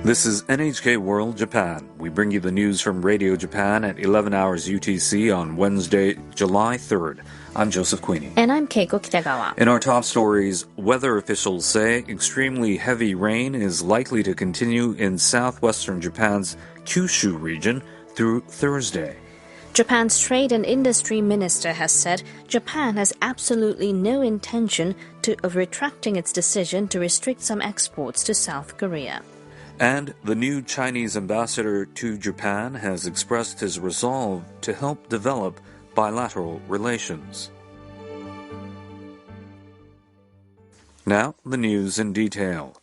This is NHK World Japan. We bring you the news from Radio Japan at 11 hours UTC on Wednesday, July 3rd. I'm Joseph Queenie. And I'm Keiko Kitagawa. In our top stories, weather officials say extremely heavy rain is likely to continue in southwestern Japan's Kyushu region through Thursday. Japan's Trade and Industry Minister has said Japan has absolutely no intention of retracting its decision to restrict some exports to South Korea. And the new Chinese ambassador to Japan has expressed his resolve to help develop bilateral relations. Now, the news in detail.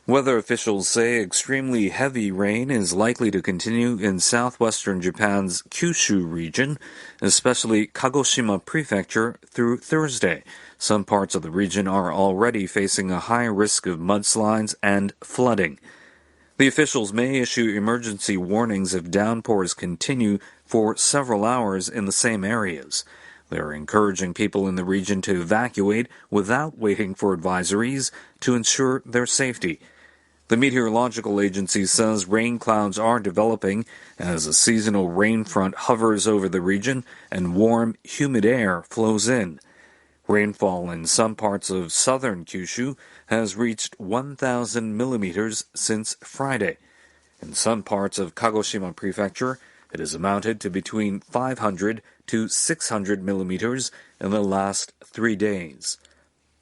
Weather officials say extremely heavy rain is likely to continue in southwestern Japan's Kyushu region, especially Kagoshima Prefecture, through Thursday. Some parts of the region are already facing a high risk of mudslides and flooding. The officials may issue emergency warnings if downpours continue for several hours in the same areas. They're encouraging people in the region to evacuate without waiting for advisories to ensure their safety. The meteorological agency says rain clouds are developing as a seasonal rain front hovers over the region and warm, humid air flows in. Rainfall in some parts of southern Kyushu has reached 1,000 millimeters since Friday. In some parts of Kagoshima Prefecture, it has amounted to between 500 to 600 millimeters in the last 3 days.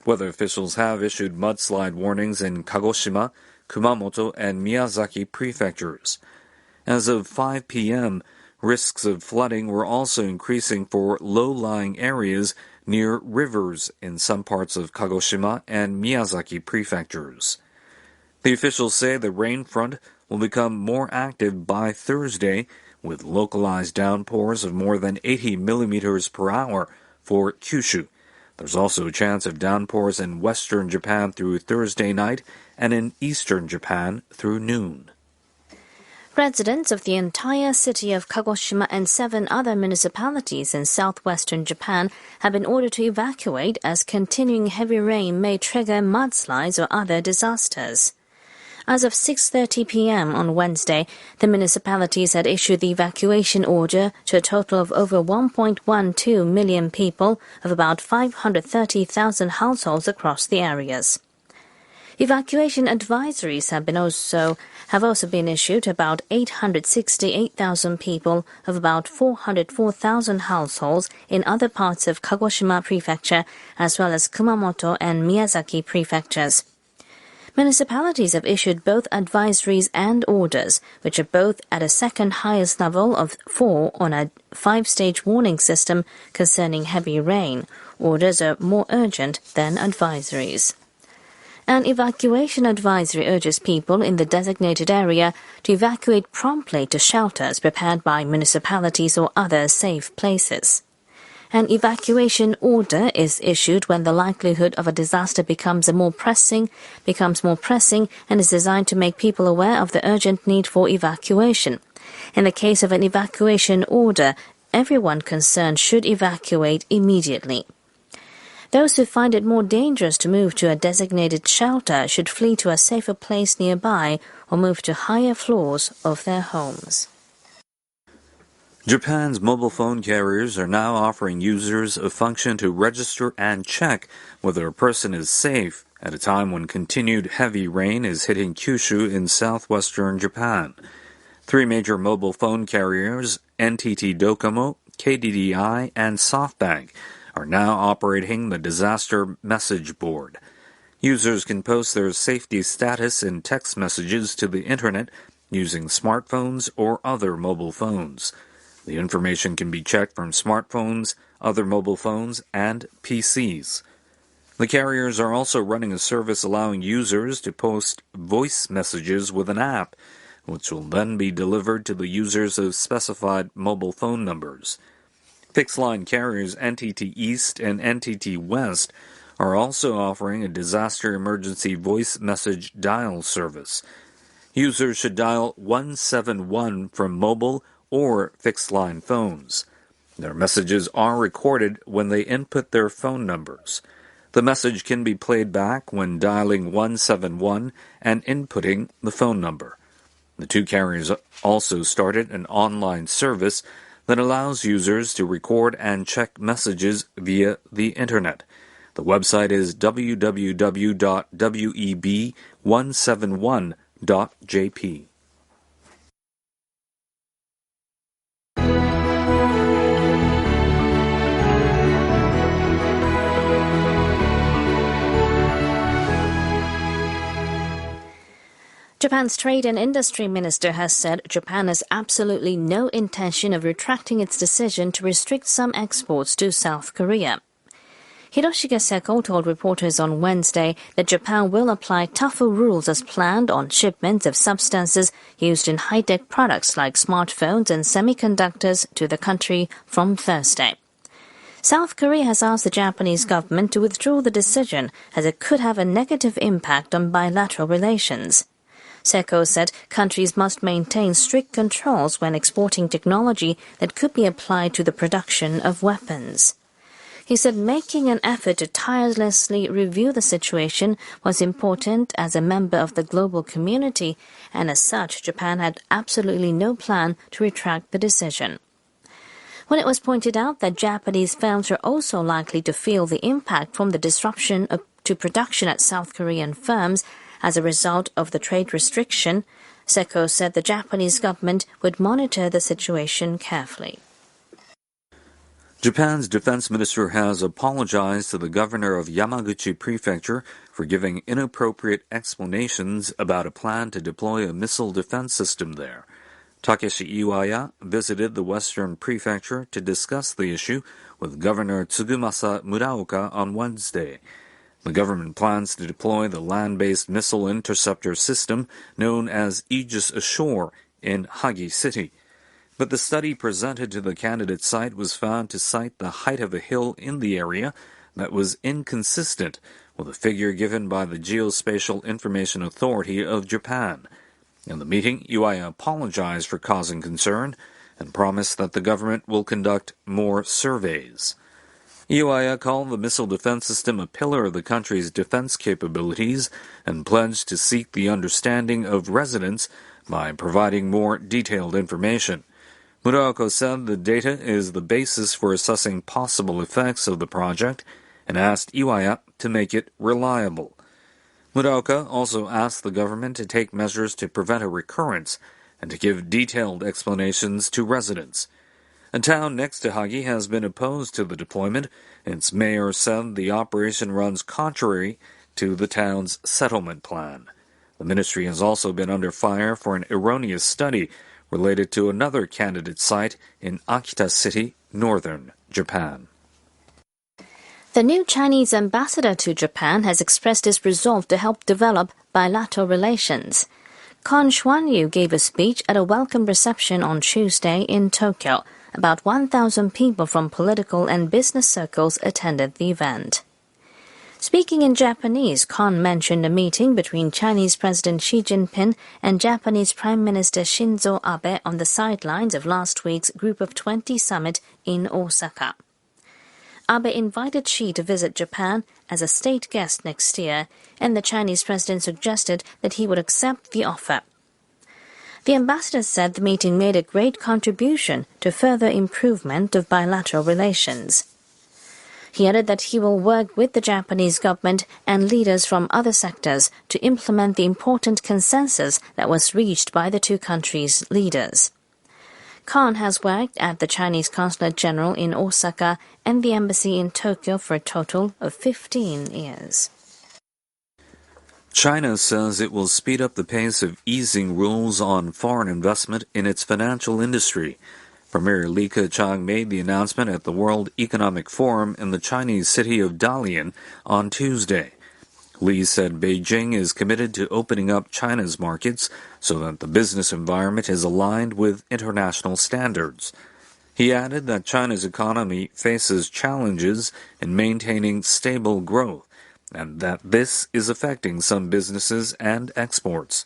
Weather officials have issued mudslide warnings in Kagoshima, Kumamoto, and Miyazaki prefectures. As of 5 p.m., risks of flooding were also increasing for low-lying areas near rivers in some parts of Kagoshima and Miyazaki prefectures. The officials say the rain front will become more active by Thursday, with localized downpours of more than 80 millimeters per hour for Kyushu. There's also a chance of downpours in western Japan through Thursday night and in eastern Japan through noon. Residents of the entire city of Kagoshima and 7 other municipalities in southwestern Japan have been ordered to evacuate as continuing heavy rain may trigger mudslides or other disasters. As of 6:30 p.m. on Wednesday, the municipalities had issued the evacuation order to a total of over 1.12 million people of about 530,000 households across the areas. Evacuation advisories have also been issued to about 868,000 people of about 404,000 households in other parts of Kagoshima Prefecture, as well as Kumamoto and Miyazaki prefectures. Municipalities have issued both advisories and orders, which are both at a second highest level of 4 on a 5-stage warning system concerning heavy rain. Orders are more urgent than advisories. An evacuation advisory urges people in the designated area to evacuate promptly to shelters prepared by municipalities or other safe places. An evacuation order is issued when the likelihood of a disaster becomes more pressing and is designed to make people aware of the urgent need for evacuation. In the case of an evacuation order, everyone concerned should evacuate immediately. Those who find it more dangerous to move to a designated shelter should flee to a safer place nearby or move to higher floors of their homes. Japan's mobile phone carriers are now offering users a function to register and check whether a person is safe at a time when continued heavy rain is hitting Kyushu in southwestern Japan. 3 major mobile phone carriers, NTT Docomo, KDDI, and SoftBank, are now operating the disaster message board. Users can post their safety status in text messages to the internet using smartphones or other mobile phones. The information can be checked from smartphones, other mobile phones, and PCs. The carriers are also running a service allowing users to post voice messages with an app, which will then be delivered to the users of specified mobile phone numbers. Fixed-line carriers NTT East and NTT West are also offering a disaster emergency voice message dial service. Users should dial 171 from mobile or fixed-line phones. Their messages are recorded when they input their phone numbers. The message can be played back when dialing 171 and inputting the phone number. The two carriers also started an online service that allows users to record and check messages via the internet. The website is www.web171.jp. Japan's Trade and Industry Minister has said Japan has absolutely no intention of retracting its decision to restrict some exports to South Korea. Hiroshige Seko told reporters on Wednesday that Japan will apply tougher rules as planned on shipments of substances used in high-tech products like smartphones and semiconductors to the country from Thursday. South Korea has asked the Japanese government to withdraw the decision as it could have a negative impact on bilateral relations. Seko said countries must maintain strict controls when exporting technology that could be applied to the production of weapons. He said making an effort to tirelessly review the situation was important as a member of the global community, and as such, Japan had absolutely no plan to retract the decision. When it was pointed out that Japanese firms are also likely to feel the impact from the disruption to production at South Korean firms as a result of the trade restriction, Seko said the Japanese government would monitor the situation carefully. Japan's defense minister has apologized to the governor of Yamaguchi Prefecture for giving inappropriate explanations about a plan to deploy a missile defense system there. Takeshi Iwaya visited the western prefecture to discuss the issue with Governor Tsugumasa Muraoka on Wednesday. The government plans to deploy the land-based missile interceptor system known as Aegis Ashore in Hagi City. But the study presented to the candidate site was found to cite the height of a hill in the area that was inconsistent with a figure given by the Geospatial Information Authority of Japan. In the meeting, Iwaya apologized for causing concern and promised that the government will conduct more surveys. Iwaya called the missile defense system a pillar of the country's defense capabilities and pledged to seek the understanding of residents by providing more detailed information. Muraoka said the data is the basis for assessing possible effects of the project and asked Iwaya to make it reliable. Muraoka also asked the government to take measures to prevent a recurrence and to give detailed explanations to residents. A town next to Hagi has been opposed to the deployment. Its mayor said the operation runs contrary to the town's settlement plan. The ministry has also been under fire for an erroneous study related to another candidate site in Akita City, northern Japan. The new Chinese ambassador to Japan has expressed his resolve to help develop bilateral relations. Kon Xuanyu gave a speech at a welcome reception on Tuesday in Tokyo. About 1,000 people from political and business circles attended the event. Speaking in Japanese, Kon mentioned a meeting between Chinese President Xi Jinping and Japanese Prime Minister Shinzo Abe on the sidelines of last week's Group of 20 summit in Osaka. Abe invited Xi to visit Japan as a state guest next year, and the Chinese president suggested that he would accept the offer. The ambassador said the meeting made a great contribution to further improvement of bilateral relations. He added that he will work with the Japanese government and leaders from other sectors to implement the important consensus that was reached by the two countries' leaders. Kon has worked at the Chinese Consulate General in Osaka and the embassy in Tokyo for a total of 15 years. China says it will speed up the pace of easing rules on foreign investment in its financial industry. Premier Li Keqiang made the announcement at the World Economic Forum in the Chinese city of Dalian on Tuesday. Li said Beijing is committed to opening up China's markets so that the business environment is aligned with international standards. He added that China's economy faces challenges in maintaining stable growth, and that this is affecting some businesses and exports.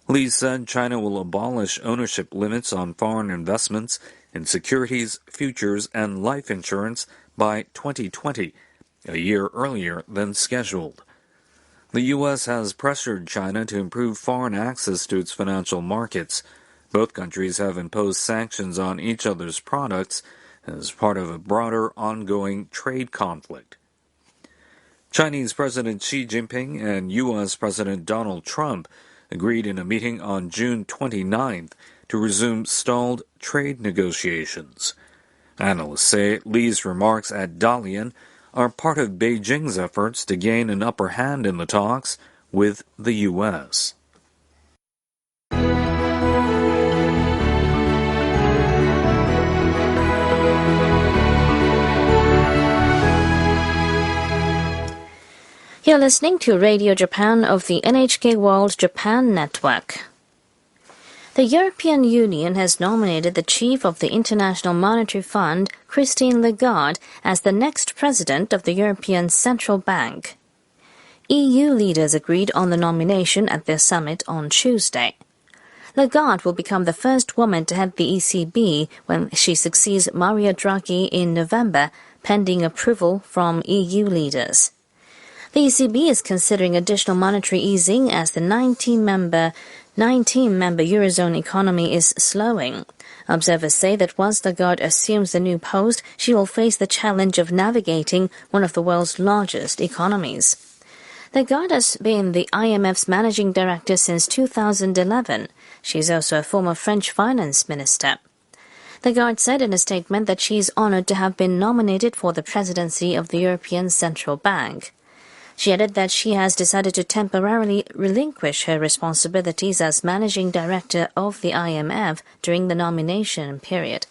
Li said China will abolish ownership limits on foreign investments in securities, futures, and life insurance by 2020 a year earlier than scheduled. The U.S. has pressured China to improve foreign access to its financial markets. Both countries have imposed sanctions on each other's products as part of a broader ongoing trade conflict. Chinese President Xi Jinping and U.S. President Donald Trump agreed in a meeting on June 29th to resume stalled trade negotiations. Analysts say Li's remarks at Dalian are part of Beijing's efforts to gain an upper hand in the talks with the U.S. You're listening to Radio Japan of the NHK World Japan Network. The European Union has nominated the chief of the International Monetary Fund, Christine Lagarde, as the next president of the European Central Bank. EU leaders agreed on the nomination at their summit on Tuesday. Lagarde will become the first woman to head the ECB when she succeeds Mario Draghi in November, pending approval from EU leaders. The ECB is considering additional monetary easing as the 19-member Eurozone economy is slowing. Observers say that once Lagarde assumes the new post, she will face the challenge of navigating one of the world's largest economies. Lagarde has been the IMF's managing director since 2011. She is also a former French finance minister. Lagarde said in a statement that she is honored to have been nominated for the presidency of the European Central Bank. She added that she has decided to temporarily relinquish her responsibilities as managing director of the IMF during the nomination period.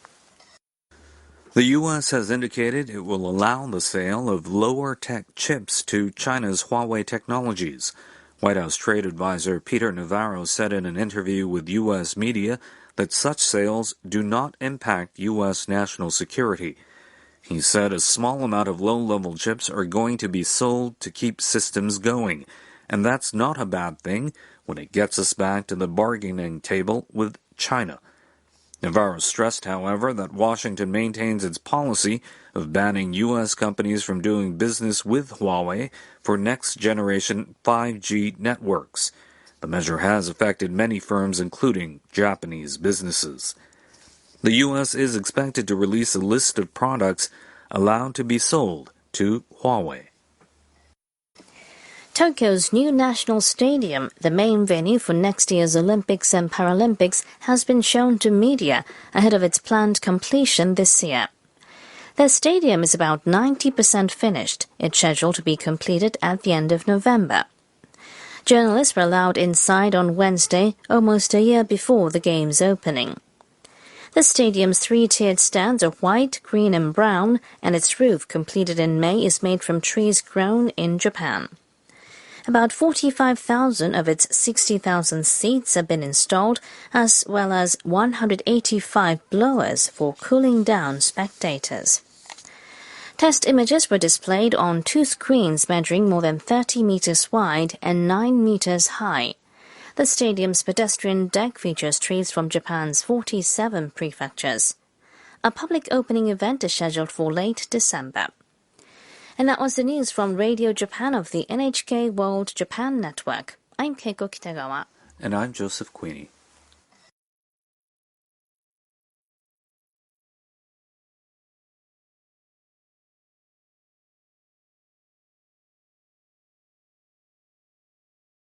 The U.S. has indicated it will allow the sale of lower-tech chips to China's Huawei Technologies. White House trade advisor Peter Navarro said in an interview with U.S. media that such sales do not impact U.S. national security. He said a small amount of low-level chips are going to be sold to keep systems going, and that's not a bad thing when it gets us back to the bargaining table with China. Navarro stressed, however, that Washington maintains its policy of banning U.S. companies from doing business with Huawei for next-generation 5G networks. The measure has affected many firms, including Japanese businesses. The U.S. is expected to release a list of products allowed to be sold to Huawei. Tokyo's new national stadium, the main venue for next year's Olympics and Paralympics, has been shown to media ahead of its planned completion this year. The stadium is about 90% finished. It's scheduled to be completed at the end of November. Journalists were allowed inside on Wednesday, almost a year before the game's opening. The stadium's three-tiered stands are white, green and brown, and its roof, completed in May, is made from trees grown in Japan. About 45,000 of its 60,000 seats have been installed, as well as 185 blowers for cooling down spectators. Test images were displayed on two screens measuring more than 30 meters wide and 9 meters high. The stadium's pedestrian deck features trees from Japan's 47 prefectures. A public opening event is scheduled for late December. And that was the news from Radio Japan of the NHK World Japan Network. I'm Keiko Kitagawa. And I'm Joseph Queenie.